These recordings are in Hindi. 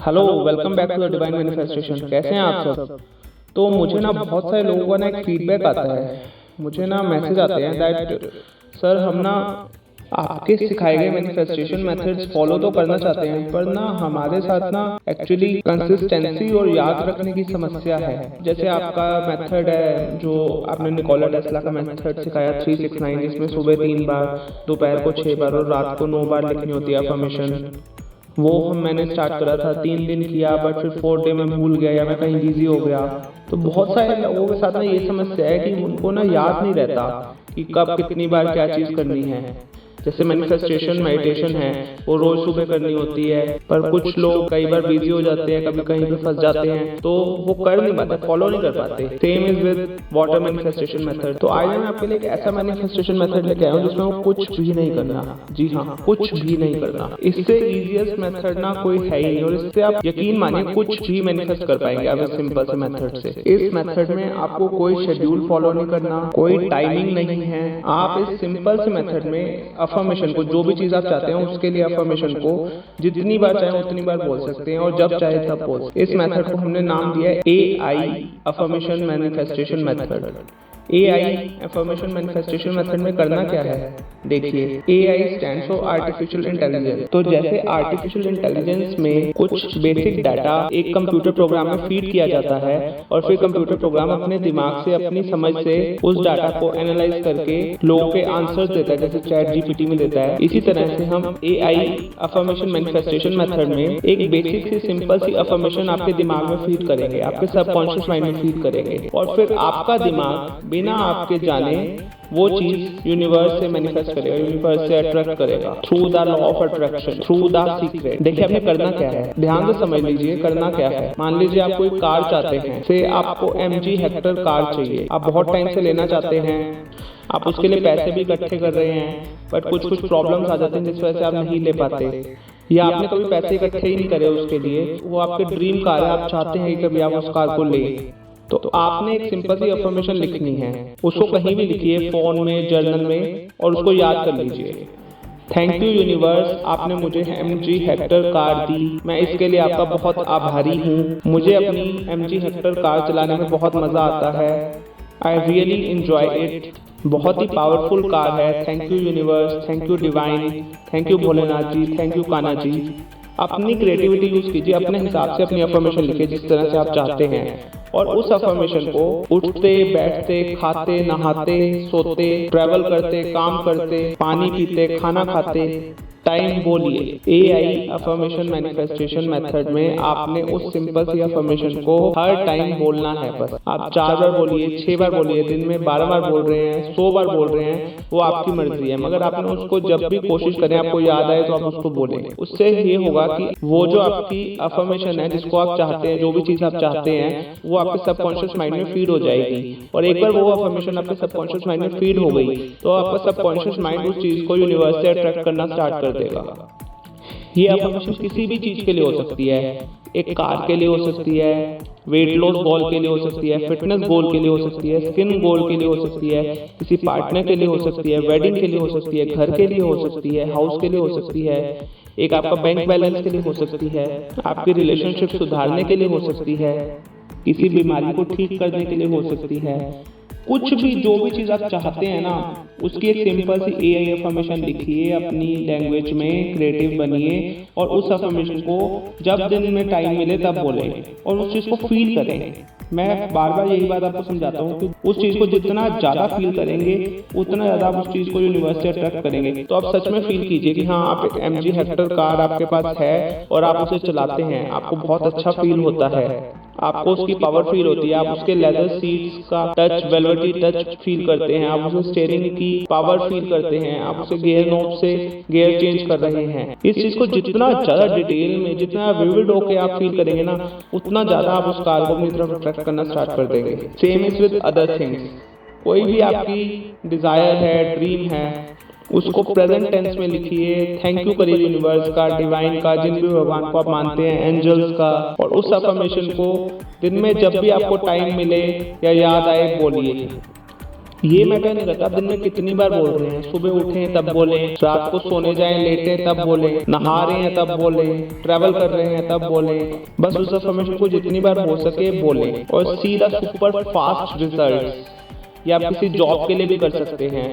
Hello, welcome back to the divine manifestation. कैसे हैं आप सब? तो मुझे ना बहुत सारे लोगों का ना एक फीडबैक आता है, मुझे ना मैसेज आते हैं दैट सर हम ना आपके सिखाए गए मैनिफेस्टेशन मेथड्स फॉलो तो करना चाहते हैं, पर ना हमारे साथ ना एक्चुअली कंसिस्टेंसी और याद रखने की समस्या है। जैसे आपका मेथड है जो आपने निकोला टेस्ला का मेथड सिखाया 369, जिसमें सुबह 3 बार, दोपहर को 6 बार और रात को 9 बार लिखनी होती है अफर्मेशन। वो मैंने स्टार्ट करा था, 3 दिन किया, बट फिर 4th डे में भूल गया या मैं कहीं बिजी हो गया। तो बहुत सारे लोगों के साथ ना ये समस्या है कि उनको ना याद नहीं रहता कि कब कितनी बार क्या चीज़ करनी है। जैसे मैनिफेस्टेशन मेडिटेशन है वो रोज सुबह करनी होती है, पर कुछ लोग कई बार बिजी हो जाते हैं, कभी कहीं पे फंस जाते हैं, तो वो कर नहीं पाते, फॉलो नहीं कर पाते। Same is with water manifestation method. तो आज मैं आपके लिए एक ऐसा मैनिफेस्टेशन मेथड लेके आया हूँ जिसमें वो कुछ भी नहीं करना। जी हाँ, कुछ भी नहीं करना। इससे इजीएस्ट मेथड ना कोई है ही नहीं, और इससे आप यकीन मानिए कुछ भी मैनिफेस्ट कर पाएंगे आप इस सिंपल से मेथड से। इस मेथड में आपको कोई शेड्यूल फॉलो नहीं करना, कोई टाइमिंग नहीं है। आप इस सिंपल से मेथड में अफर्मेशन को, जो भी चीज आप चाहते हैं उसके लिए अफर्मेशन को जितनी बार चाहे उतनी बार बोल सकते हैं, और जब चाहे तब बोल। इस मेथड को हमने नाम दिया है AI affirmation manifestation method. AI affirmation manifestation method में करना क्या है, देखिए। AI stands for artificial intelligence. तो जैसे आर्टिफिशियल इंटेलिजेंस में कुछ बेसिक डाटा एक कंप्यूटर प्रोग्राम में फीड किया जाता है, और फिर कंप्यूटर प्रोग्राम अपने दिमाग से, अपनी समझ से उस डाटा को एनालाइज करके लोगों के आंसर्स देता है, जैसे चैट GPT में देता है। इसी तरह से हम AI अफर्मेशन मैनिफेस्टेशन मेथड में एक बेसिक सी सिंपल सी अफर्मेशन आपके दिमाग में फीड करेंगे, आपके सबकॉन्शियस माइंड में फीड करेंगे, और फिर आपका दिमाग बिना आपके जाने वो चीज यूनिवर्स से मैनिफेस्ट करेगा, यूनिवर्स से अट्रैक्ट करेगा through the law of attraction, through the secret. देखिए आपने करना क्या है, ध्यान से समझ लीजिए करना क्या है। मान लीजिए आप कोई कार चाहते हैं, से आपको MG हेक्टर कार चाहिए, आप बहुत टाइम से लेना चाहते हैं, आप उसके लिए पैसे भी इकट्ठे कर रहे हैं, बट कुछ कुछ प्रॉब्लम्स आ जाते हैं जिस वजह से आप नहीं ले पाते, या आपने कभी पैसे इकट्ठे ही नहीं करे उसके लिए। वो आपके ड्रीम कार है, आप चाहते हैं कि कभी आप उस कार को लें, तो आपने एक सिंपल सी अफर्मेशन लिखनी है। उसको कहीं भी लिखिए, फोन में, जर्नल में, और उसको याद कर लीजिए। थैंक यू यूनिवर्स, आपने मुझे MG हेक्टर कार दी, मैं इसके लिए आपका बहुत आभारी हूँ। मुझे अपनी MG हेक्टर कार चलाने में बहुत मजा आता है। I really enjoy it. बहुत ही पावरफुल कार है। Thank you universe, thank you divine, thank you Bholenath ji, thank you Kanha ji. अपनी क्रिएटिविटी यूज कीजिए, अपने हिसाब से अपनी अफर्मेशन लिखिए जिस तरह से आप चाहते हैं, और उस अफर्मेशन को उठते, बैठते, खाते, नहाते, सोते, ट्रैवल करते, काम करते, पानी पीते, खाना खाते टाइम बोलिए। AI अफर्मेशन मैनिफेस्टेशन मेथड में आपने उस सिंपल सी अफर्मेशन को हर टाइम बोलना है। बस आप 4 बार बोलिए, 6 बार बोलिए, दिन में 12 बार बोल रहे हैं, 100 बार बोल रहे हैं, वो आपकी मर्जी है, मगर आपने उसको जब भी कोशिश करें, आपको याद आए तो आप उसको बोलें। उससे ये होगा कि वो जो आपकी अफर्मेशन है, जिसको आप चाहते हैं, जो भी चीज आप चाहते हैं, वो आपके सबकॉन्शियस माइंड में फीड हो जाएगी। और एक बार वो अफर्मेशन आपके सबकॉन्शियस माइंड में फीड हो गई, तो आपका सबकॉन्शियस माइंड उस चीज को यूनिवर्स से अट्रैक्ट करना स्टार्ट कर देगा। ये अफर्मेशन किसी भी चीज के लिए हो सकती है, एक कार के लिए हो सकती है, वेट लॉस गोल के लिए हो सकती है, फिटनेस गोल के लिए हो सकती है, स्किन गोल के लिए हो सकती है, किसी पार्टनर के लिए हो सकती है, वेडिंग के लिए हो सकती है, घर के लिए हो सकती है, हाउस के लिए हो सकती है, एक आपका बैंक बैलेंस के लिए हो सकती है, आपकी रिलेशनशिप सुधारने के लिए हो सकती है, किसी बीमारी को ठीक करने के लिए हो सकती है। कुछ भी, जो भी चीज आप चाहते हैं ना, उसकी एक सिंपल सी AI अफर्मेशन लिखिए, अपनी लैंग्वेज में क्रिएटिव बनिए, और उस अफर्मेशन को जब दिन में टाइम मिले तब बोले, और उस चीज को फील करें। मैं बार बार यही बात आपको समझाता हूँ कि उस चीज को जितना ज्यादा फील करेंगे, उतना ज्यादा आप उस चीज को यूनिवर्स से अट्रैक्ट करेंगे। तो आप सच में फील कीजिए कि हाँ, आप एक MG हेक्टर कार आपके पास है और आप उसे चलाते हैं, आपको बहुत अच्छा फील होता है, आपको उसकी पावर फील होती है, आप उसके लेदर सीट्स का टच, वेलवेटी टच फील करते हैं, आप उसे स्टीयरिंग की पावर फील करते हैं, आप उसे गियर नॉब से गियर चेंज कर रहे हैं। इस चीज को जितना ज्यादा डिटेल में, जितना विविड होके आप फील करेंगे ना, उतना ज्यादा आप उस कार को अपनी तरफ अट्रैक्ट करना स्टार्ट कर देंगे। Same is with other things. कोई भी आपकी डिजायर है, ड्रीम है, उसको प्रेजेंट टेंस में लिखिए। थैंक यू करिए यूनिवर्स का, डिवाइन का, जिन भी भगवान को आप मानते हैं, एंजल्स का, और उस अफर्मेशन को दिन में जब भी आपको टाइम मिले या याद आए बोलिए। ये मैटर नहीं करता आप दिन में कितनी बार बोल रहे हैं। सुबह उठें तब बोलें, रात को सोने जाएं लेटें तब बोलें, नहा रहे हैं तब बोलें, ट्रैवल कर रहे हैं तब बोलें। बस उस अफर्मेशन को जितनी बार बोल सके बोलें और see the super fast results. या आप किसी जॉब के लिए भी कर सकते हैं।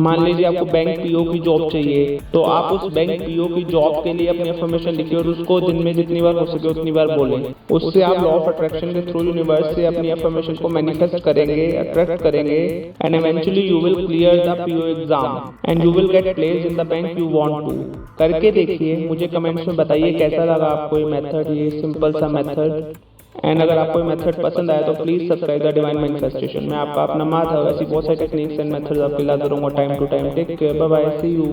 मान लीजिए आपको बैंक पीओ की जॉब चाहिए, तो आप उस बैंक पीओ की जॉब के लिए अपनी अफर्मेशन लिखिए और उसको दिन में जितनी बार हो सके उतनी बार बोलें। उससे आप लॉ ऑफ अट्रैक्शन के थ्रू यूनिवर्स से अपनी अफर्मेशन को मैनिफेस्ट करेंगे, अट्रैक्ट करेंगे and eventually you will clear the PO exam and you will get place in the bank you want to. करके देखिए, मुझे कमेंट्स में बताइए कैसा लगा आपको ये मेथड, ये सिंपल सा मेथड। एंड अगर आपको ये मेथड पसंद आया तो please subscribe the divine manifestation. मैं आपका अपना माधव, ऐसी बहुत सारी टेक्निक्स एंड मेथड्स आपके ला दूंगा time to time. Take care, bye bye, see you.